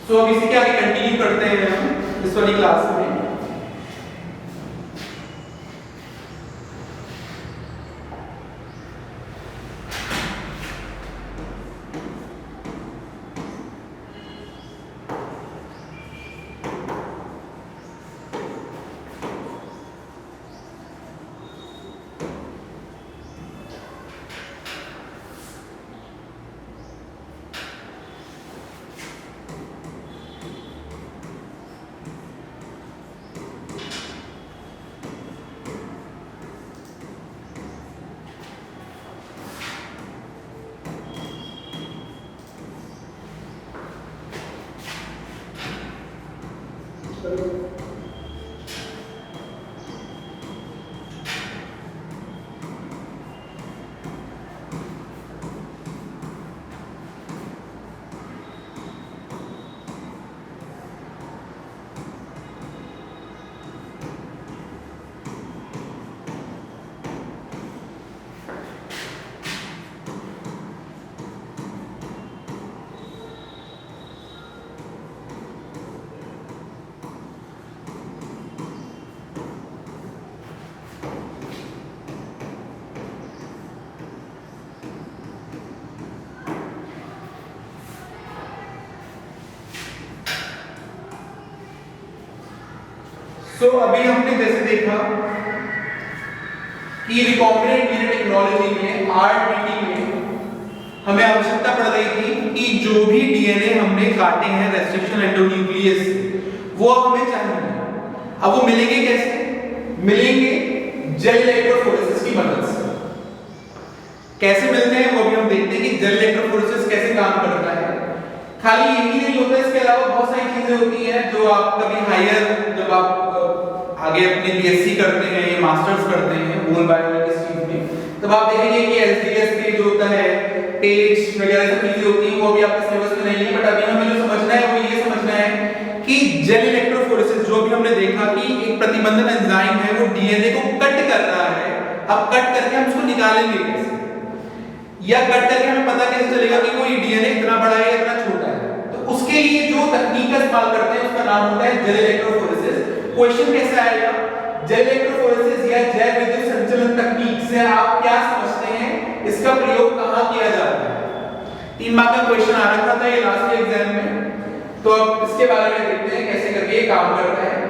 सो अब इसी के आगे कंटिन्यू करते हैं हम इस वाली क्लास में। तो अभी हमने जैसे देखा कि रिकॉम्बिनेंट डीएनए टेक्नोलॉजी में आरडीटी में हमें आवश्यकता पड़ रही थी कि जो भी डीएनए हमने काटे हैं रेस्ट्रिक्शन एंडोन्यूक्लियस वो अब हमें चाहिए। अब वो मिलेंगे कैसे? मिलेंगे जेल इलेक्ट्रोफोरेसिस की मदद से। कैसे मिलते हैं वो भी हम देखते हैं कि जेल इलेक्ट्रोफोरेसिस कैसे काम करता है। खाली यही नहीं होता, इसके अलावा बहुत सारी चीजें होती हैं जो आप कभी हायर जब आप आगे अपने बीएससी करते हैं या मास्टर्स करते हैं मोल बायोलॉजी स्ट्रीम में, तब आप देखेंगे कि एसडीएस के जो होता है पेज वगैरह सब चीजें होती हैं वो भी आपके सिलेबस में नहीं है। बट अभी हमें जो समझना है वो ये समझना है कि जेल इलेक्ट्रोफोरेसिस जो भी हमने देखा कि एक प्रतिबंधन एंजाइम है वो डीएनए को कट कर रहा है। अब कट करके हम उसको निकालेंगे कैसे, या कट करके हमें पता कैसे चलेगा कि वो डीएनए इतना बड़ा है या इतना छोटा है? तो उसके लिए जो तकनीक का इस्तेमाल करते हैं उसका नाम होता है जेल इलेक्ट्रोफोरेसिस। क्वेश्चन कैसे आएगा? जेल इलेक्ट्रोफोरेसिस या जैव विद्युत संचलन तकनीक से आप क्या समझते हैं, इसका प्रयोग कहां किया जाता है? 3 मार्क का क्वेश्चन आ रखा था ये लास्ट एग्जाम में, तो अब इसके बारे में देखते हैं कैसे करके ये काम करता है।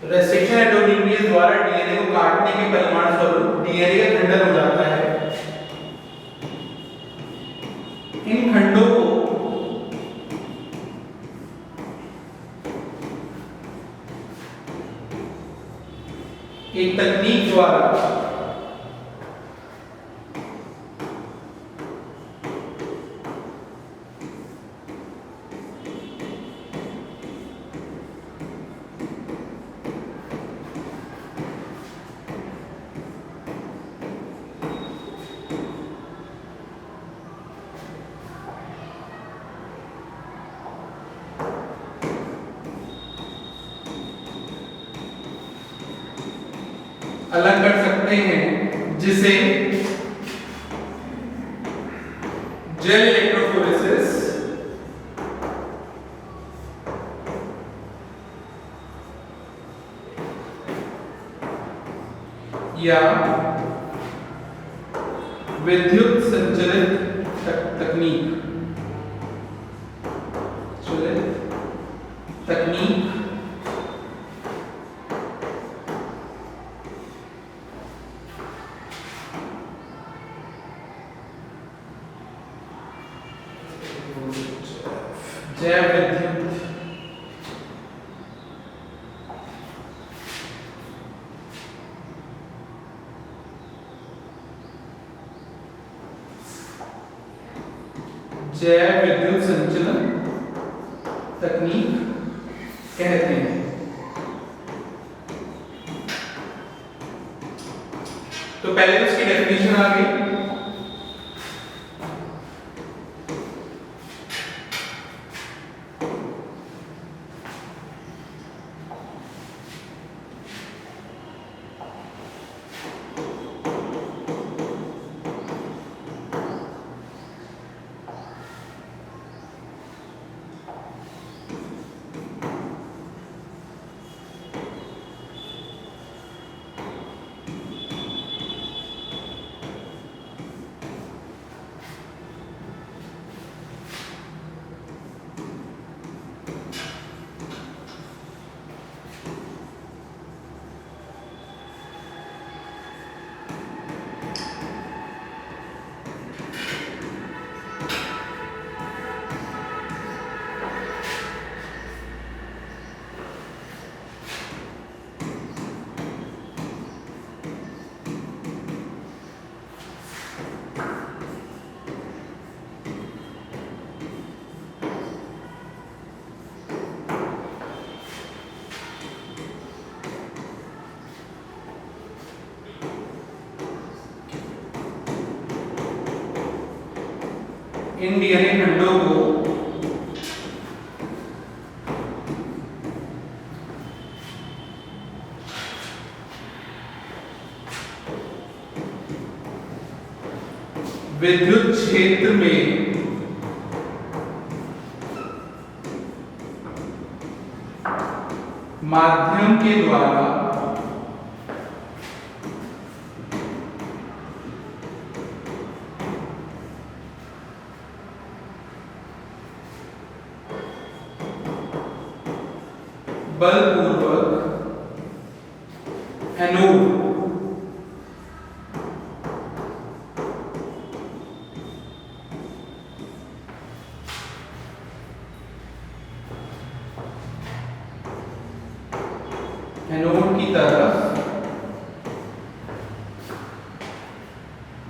रेस्ट्रिक्शन एंडोन्यूक्लियस द्वारा डीएनए को काटने के परिणाम स्वरूप डीएनए का खंडन हो जाता है। इन खंडों को एक तकनीक द्वारा अलग कर सकते हैं, जिसे जेल इलेक्ट्रोफोरेसिस या विद्युत संचलित तकनीक जैव विद्युत संचलन तकनीक कहते हैं। तो पहले तो इसकी डेफिनेशन आ गई। इन डीएनए खंडों को विद्युत क्षेत्र में माध्यम के द्वारा बलपूर्वक एनोड की तरफ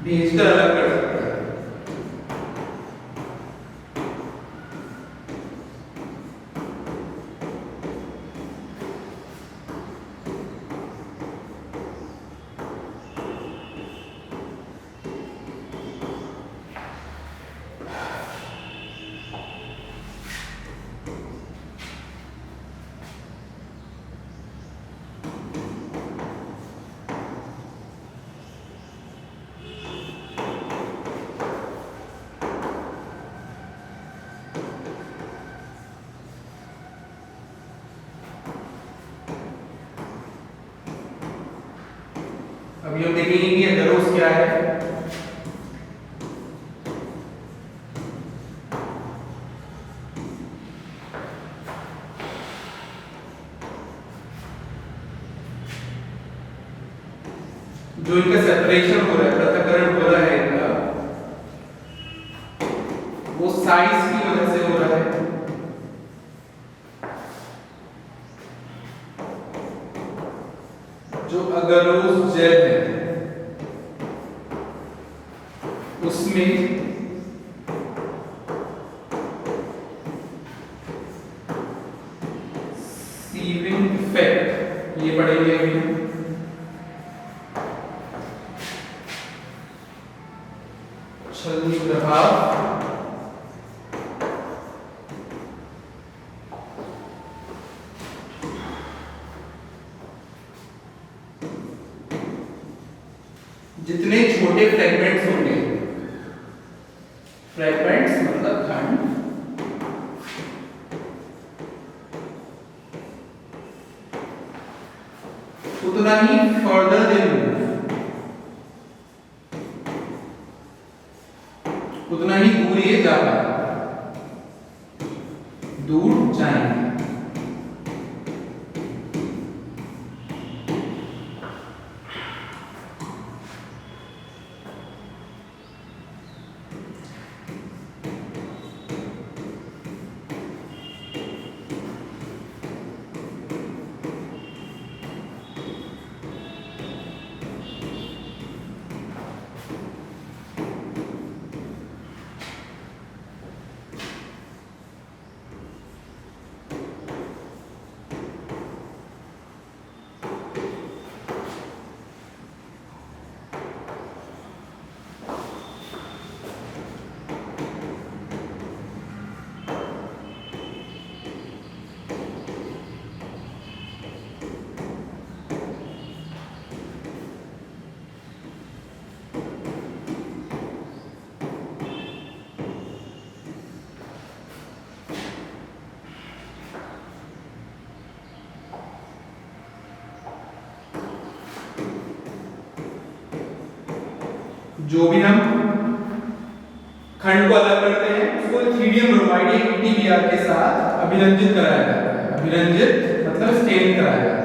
भेजकर अलग कर सकता है। अभी हम देखेंगे कि एगरोस क्या है। जो इनका सेपरेशन हो रहा है, पृथक्करण हो रहा है इनका, वो साइज की वजह से हो रहा है। जो अगरोस जेल है उसमें सीविंग इफेक्ट ये पढ़ेंगे अभी। छलनी प्रभाव जितने छोटे फ्रेगमेंट्स होंगे, फ्रेगमेंट्स मतलब खंड, उतना ही फर्दर दे मूव, उतना ही दूर ये जा पाएगा, दूर जाएंगे। जो भी हम खंड को अलग करते हैं उसको थ्रीडियम ब्रोमाइड या ETBr के साथ अभिरंजित कराया जाता है। अभिरंजित मतलब स्टेन कराया जाता है।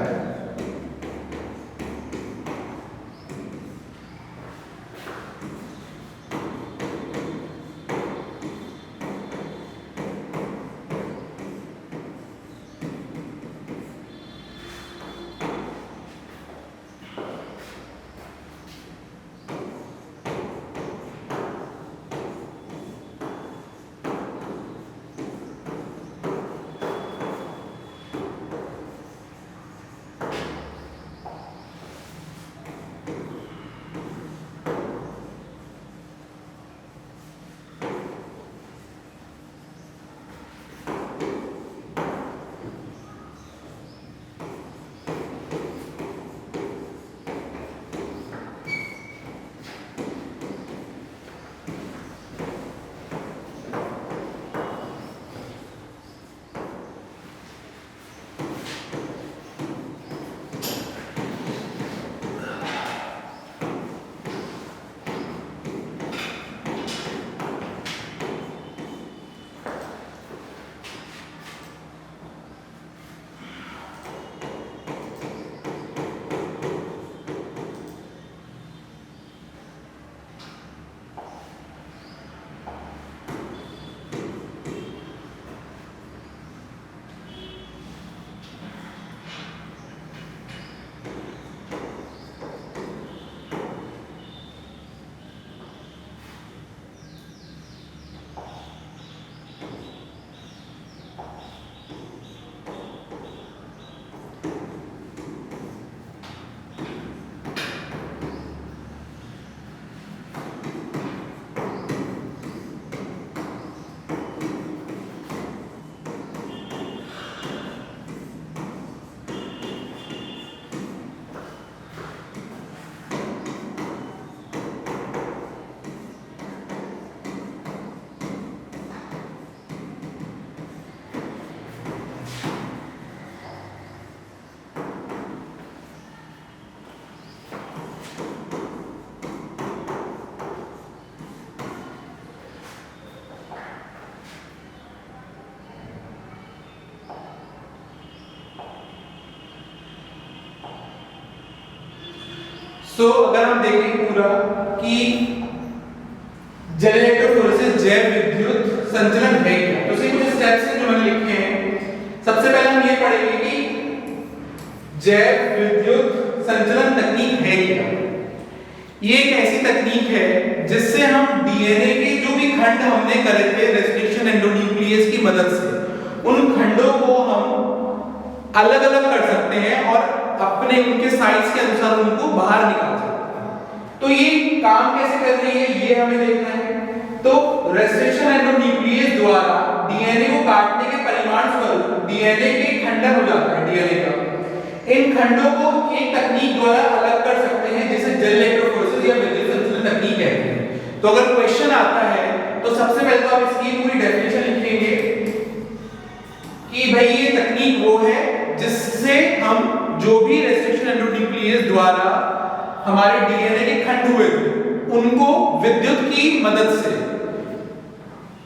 अगर हम देखें पूरा कि जल इलेक्ट्रोफोरेसिस जैव विद्युत संचलन है क्या, तो इसके कुछ स्टेप्स हैं जो मैंने लिखे हैं। सबसे पहले हम ये पढ़ेंगे कि जैव विद्युत संचलन तकनीक है क्या। ये एक ऐसी तकनीक है जिससे हम डीएनए के जो भी खंड हमने करे थे रेस्ट्रिक्शन एंडोन्यूक्लियस की मदद से, उन खंडों को हम अलग अलग कर सकते हैं और अपने उनके साइज के अनुसार उनको बाहर निकाल सकते हैं। तो ये काम कैसे कर रही है ये हमें देखना है। तो रेस्ट्रिक्शन एंडोन्यूक्लियस द्वारा डीएनए को काटने के परिणाम स्वरूप डीएनए के खंडन हो जाता है डीएनए का। इन खंडों को एक तकनीक द्वारा अलग कर सकते हैं जिसे जेल इलेक्ट्रोफोरेसिस इलेक्ट्रोफोरेसिस या विद्युत संचलन तकनीक कहते हैं। तो अगर क्वेश्चन आता है तो सबसे पहले तो आप इसकी पूरी डेफिनेशन लिखेंगे कि भाई ये तकनीक वो है जिससे हम जो भी रेस्ट्रिक्शन एंडोन्यूक्लियस द्वारा हमारे डीएनए के खंड हुए थे उनको विद्युत की मदद से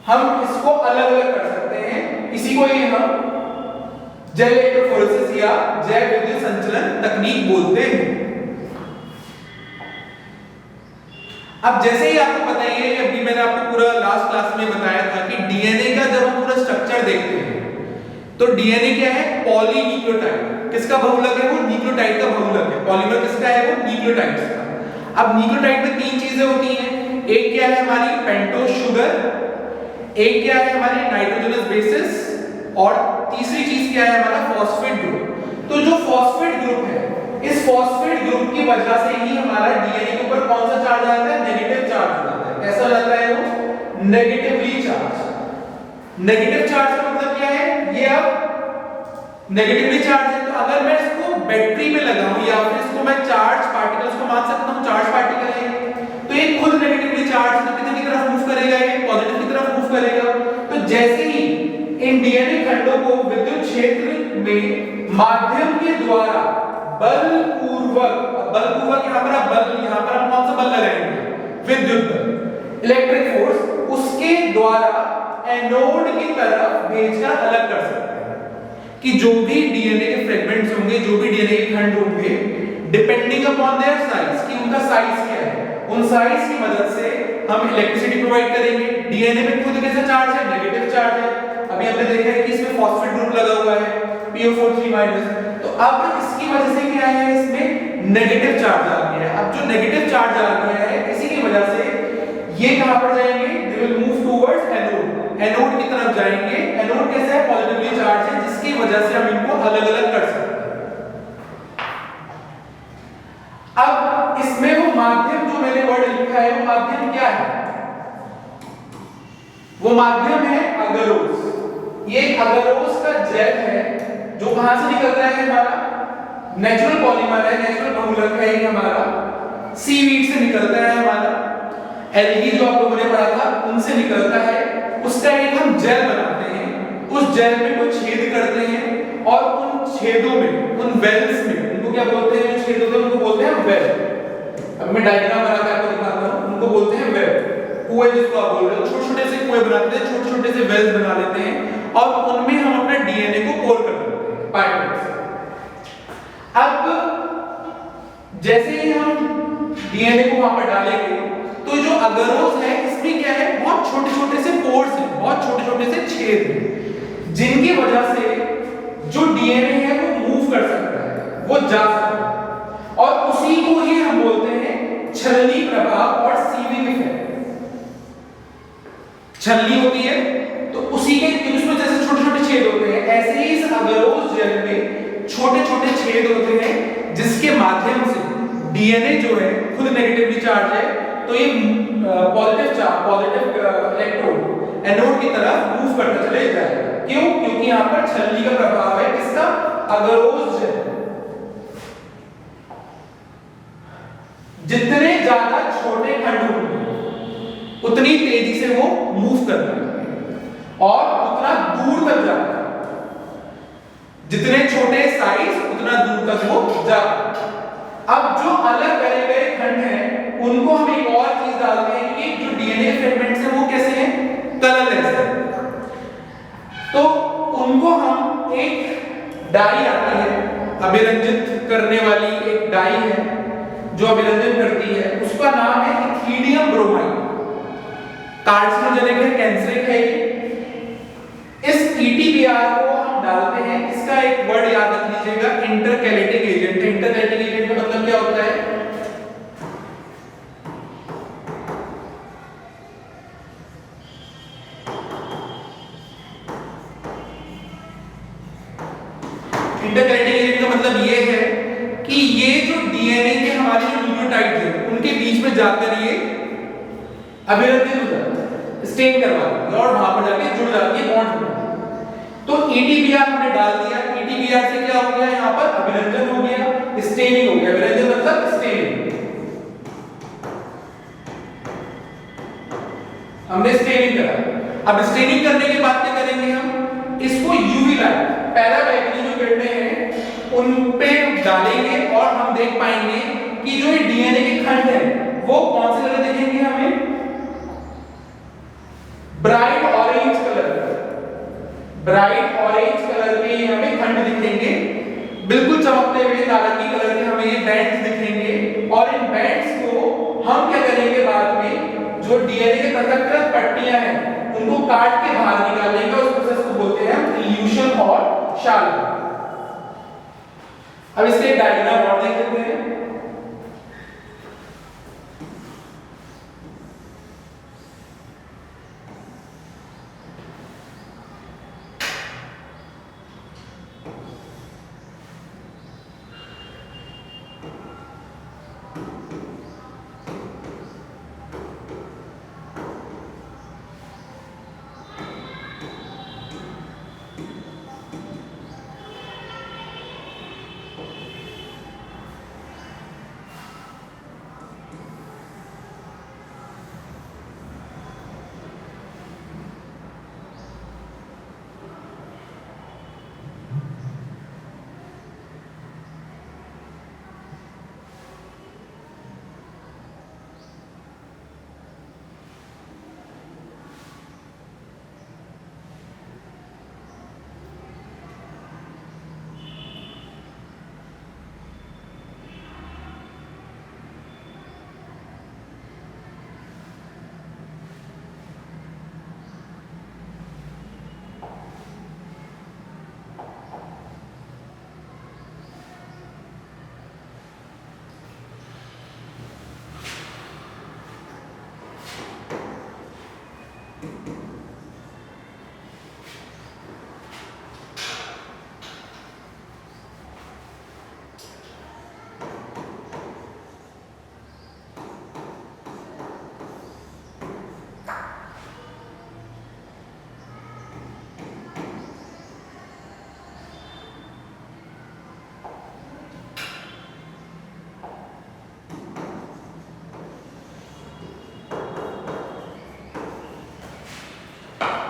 हम इसको अलग अलग कर सकते हैं। इसी को ही हम जैव इलेक्ट्रोफोरेसिस या जैव विद्युत संचलन तकनीक बोलते हैं। अब जैसे ही आपको पता ही है, अभी मैंने आपको पूरा लास्ट क्लास में बताया था कि डीएनए का जब हम पूरा स्ट्रक्चर देखते हैं तो डीएनए क्या है, पॉलीन्यूक्लियोटाइड। किसका बहुलक है, वो न्यूक्लियोटाइड का बहुलक है। पॉलीमर किसका है, वो न्यूक्लियोटाइड्स का। अब न्यूक्लियोटाइड में तीन चीजें होती हैं, एक क्या है हमारी पेंटोज शुगर, एक क्या है हमारी नाइट्रोजनस बेसिस और तीसरी चीज क्या है हमारा फॉस्फेट ग्रुप। तो जो फॉस्फेट ग्रुप है, इस फॉस्फेट ग्रुप की वजह से ही हमारा डीएनए के ऊपर कौन सा चार्ज आता है, नेगेटिव चार्ज आता है। कैसा जाता है वो, नेगेटिवली चार्ज। नेगेटिव चार्ज का मतलब क्या है, ये अब नेगेटिवली चार्ज है। तो अगर मैं इसको बैटरी में लगाऊं या फिर इसको मैं चार्ज पार्टिकल्स को मान सकता हूं चार्ज पार्टिकल है, तो ये खुद नेगेटिवली चार्ज है, तो कितने की तरफ मूव करेगा, ये पॉजिटिव की तरफ मूव करेगा। तो जैसे ही इन डीएनए खंडों को विद्युत क्षेत्र में माध्यम के द्वारा बलपूर्वक यहां पर हम कौन सा बल लगाएंगे, विद्युत बल, इलेक्ट्रिक फोर्स, उसके द्वारा एनोड की तरफ भेजना अलग कर सकते हैं कि जो भी डीएनए के फ्रेगमेंट्स होंगे, जो भी डीएनए के खंड होंगे, डिपेंडिंग अपॉन देयर साइज, कि उनका साइज क्या है, उन साइज की मदद से हम इलेक्ट्रिसिटी प्रोवाइड करेंगे। डीएनए में खुद कैसा चार्ज है, नेगेटिव चार्ज है। अभी हमने देखा है कि इसमें फॉस्फेट ग्रुप लगा हुआ है, PO4 3-। तो अब इसकी वजह से क्या है, इसमें नेगेटिव चार्ज आ गया है। अब जो नेगेटिव चार्ज आ गया है, इसी की वजह से ये कहां पर जाएंगे, they will move towards anode, anode की तरफ जाएंगे। एनोड कैसे है, पॉजिटिवली चार्ज है, जिसकी वजह से हम इनको अलग अलग कर सकते हैं। अब इसमें वो माध्यम जो मैंने वर्ड लिखा है, वो माध्यम क्या है, वो माध्यम है अगरोस। ये अगरोस का जेल है जो कहां से निकल रहा है, हमारा नेचुरल पॉलीमर है, नेचुरल बहुलक है, ये हमारा सीवीड से निकलता है, हमारा एल्गी जो आप लोगों ने पढ़ा था उनसे निकलता है। उसका एक हम जेल बनाते हैं, उस जेल में कुछ छेद करते हैं और उन छेदों में, उन वेल्स में, उनको क्या बोलते हैं, जो छेद होते हैं उनको बोलते हैं वेल। अब मैं डायग्राम बना के आपको दिखाता हूं, उनको बोलते हैं वेल। कुएं जिसको आप बोल रहे हो, छोटे छोटे से कुएं बनाते हैं, छोटे छोटे से वेल्स बना लेते हैं और उनमें हम अपना डीएनए को पोर कर देते हैं पाइपेट से। अब जैसे ही हम डीएनए को वहां पर डालेंगे तो जो अगरोस है, इसमें क्या है, बहुत छोटे छोटे से पोर्स हैं, बहुत छोटे छोटे से छेद हैं, जिनकी वजह से जो डीएनए है वो मूव कर सकता है, वो जा सकता है। और उसी को ही हम बोलते हैं छलनी प्रभाव और सीविंग इफेक्ट। छलनी होती है तो उसी के उसमें जैसे छोटे छोटे छेद होते हैं, ऐसे ही इस अगरोस जेल में छोटे छोटे छेद होते हैं, जिसके माध्यम से डीएनए जो है खुद नेगेटिवली चार्ज है, तो ये पॉजिटिव इलेक्ट्रोड एनोड की तरफ मूव करता चले जाएगा। क्यों? क्योंकि यहां पर छलनी का प्रभाव है, किसका, अगरोस जेल। जितने ज्यादा छोटे खंड होंगे उतनी तेजी से वो मूव करता है और उतना दूर तक जाता है। जितने छोटे साइज उतना दूर तक वो जाता है। अब जो अलग करे गए खंड हैं उनको हम एक और चीज डालते हैं कि जो डीएनए फ्रेगमेंट्स हैं वो कैसे हैं, कलरलेस हैं। तो उनको हम एक डाई आती है, अभिरंजित करने वाली एक डाई है जो अभिरंजन करती है, उसका नाम है इथिडियम ब्रोमाइड। कार्सिनोजेनिक है, कैंसरिक है ये। इस ETBR को हम डालते हैं, इसका एक वर्ड याद रख लीजिएगा, इंटरकैलेटिक एजेंट। इंटरकैलेटिक एजेंट का मतलब क्या होता है, इंटरकैलेटिक एजेंट का मतलब ये है कि ये जो डीएनए के हमारे जो न्यूक्लियोटाइड्स हैं उनके बीच में जाकर ये अभिरंजित हो जाता है, स्टेन करवाती है और वहां पर जाके जुड़ जाती है, बॉन्ड हो जाता है। तो ETBR हमने डाल दिया, ETBR से क्या हो गया, यहाँ पर अभिरंजन हो गया, स्टेनिंग हो गया। अभिरंजन मतलब स्टेनिंग। हमने स्टेनिंग करा। अब स्टेनिंग करने के बाद क्या करेंगे हम, इसको यूवी लाइट, पहला बैगनी जो किरणें हैं उन पे डालेंगे और हम देख पाएंगे कि जो ये डीएनए के खंड है वो कौन से कलर दिखेंगे हमें, bright orange colour, bright orange colour के हमें खंड दिखेंगे, बिल्कुल चमकते हुए नारंगी कलर के हमें ये बैंड्स दिखेंगे। और इन बैंड्स को हम क्या करेंगे बाद में, जो डीएनए के पृथक्कृत पट्टियां हैं उनको काट के बाहर निकालेंगे, उस प्रोसेस को बोलते हैं इल्यूशन और शार्प। अब इसके एक डायग्राम और देख लेते हैं।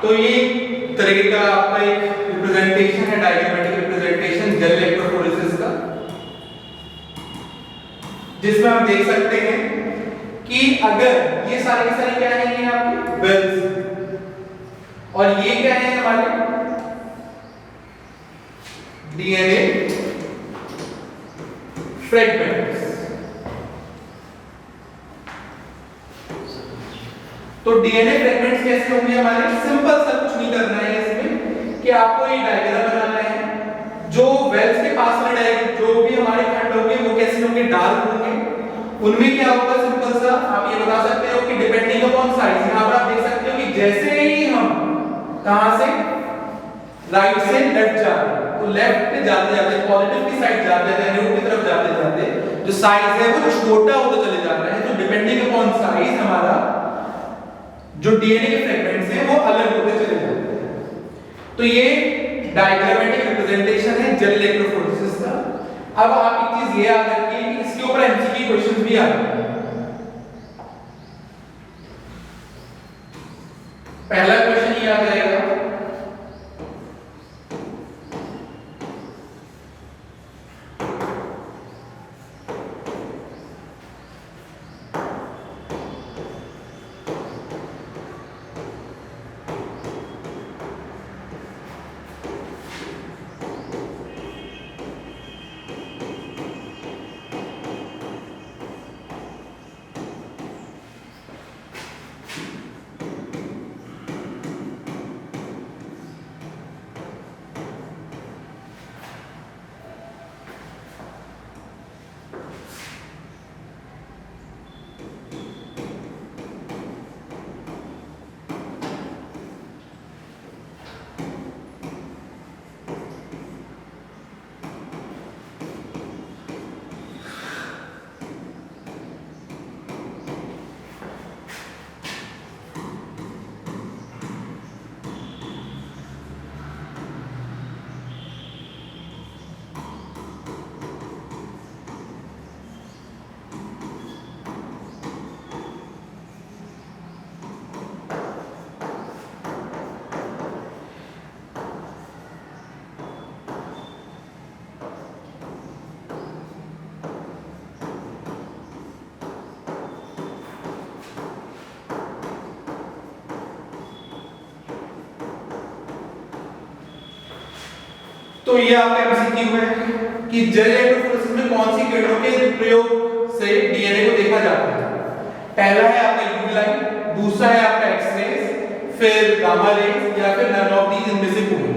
तो ये तरीके का आपका एक रिप्रेजेंटेशन है, डायग्रामेटिक रिप्रेजेंटेशन जेल इलेक्ट्रोफोरेसिस का, जिसमें हम देख सकते हैं कि अगर ये सारे के सारे क्या है, ये आपके वेल्स, और ये क्या है हमारे डीएनए फ्रेगमेंट्स। तो डीएनए फ्रेगमेंट्स कैसे होंगे हमारे, सिंपल सा कुछ नहीं करना है इसमें कि आपको ये डायग्राम बनाना है। जो वेल्स के पास में जो भी हमारे खंड होंगे वो कैसे होंगे, डार्क होंगे। उनमें क्या होगा, सिंपल सा आप ये बता सकते हो कि डिपेंडिंग अपॉन साइज, यहां पर आप देख सकते हो कि जैसे ही हम कहां से राइट से लेफ्ट जा रहे हैं तो लेफ्ट पे जाते जाते पॉजिटिव की साइड जाते जाते नेगेटिव की तरफ जाते जाते जो साइज है वो छोटा होता चले जा रहा है। तो डिपेंडिंग अपॉन साइज हमारा जो डीएनए के फ्रेगमेंट्स हैं वो अलग होते चले जाते हैं। तो ये डायग्रामेटिक रिप्रेजेंटेशन है जेल इलेक्ट्रोफोरेसिस का। अब आप एक चीज ये याद रखिए कि इसके ऊपर एमसीक्यू क्वेश्चंस भी आते हैं। पहला क्वेश्चन ये आ जाएगा, तो ये आपका एमसीक्यू है कि जेल इलेक्ट्रोफोरेसिस में कौन सी किरणों के प्रयोग से डीएनए को देखा जाता है। पहला है आपका यूवी लाइट, दूसरा है आपका एक्स-रेज, फिर गामा रेज या फिर नन ऑफ दीज इनमें से कोई।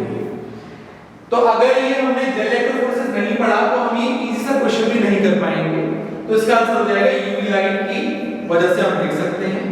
तो अगर ये हमने जेल इलेक्ट्रोफोरेसिस नहीं पढ़ा तो हम ये इजी सा क्वेश्चन भी नहीं कर पाएंगे। तो इसका आंसर हो जाएगा यूवी लाइट की वजह से हम देख सकते हैं।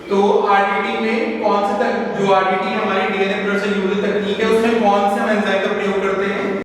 तो आरडीटी में कौन से तक जो आरडीटी हमारे डीएनए प्रोसेस यूज तक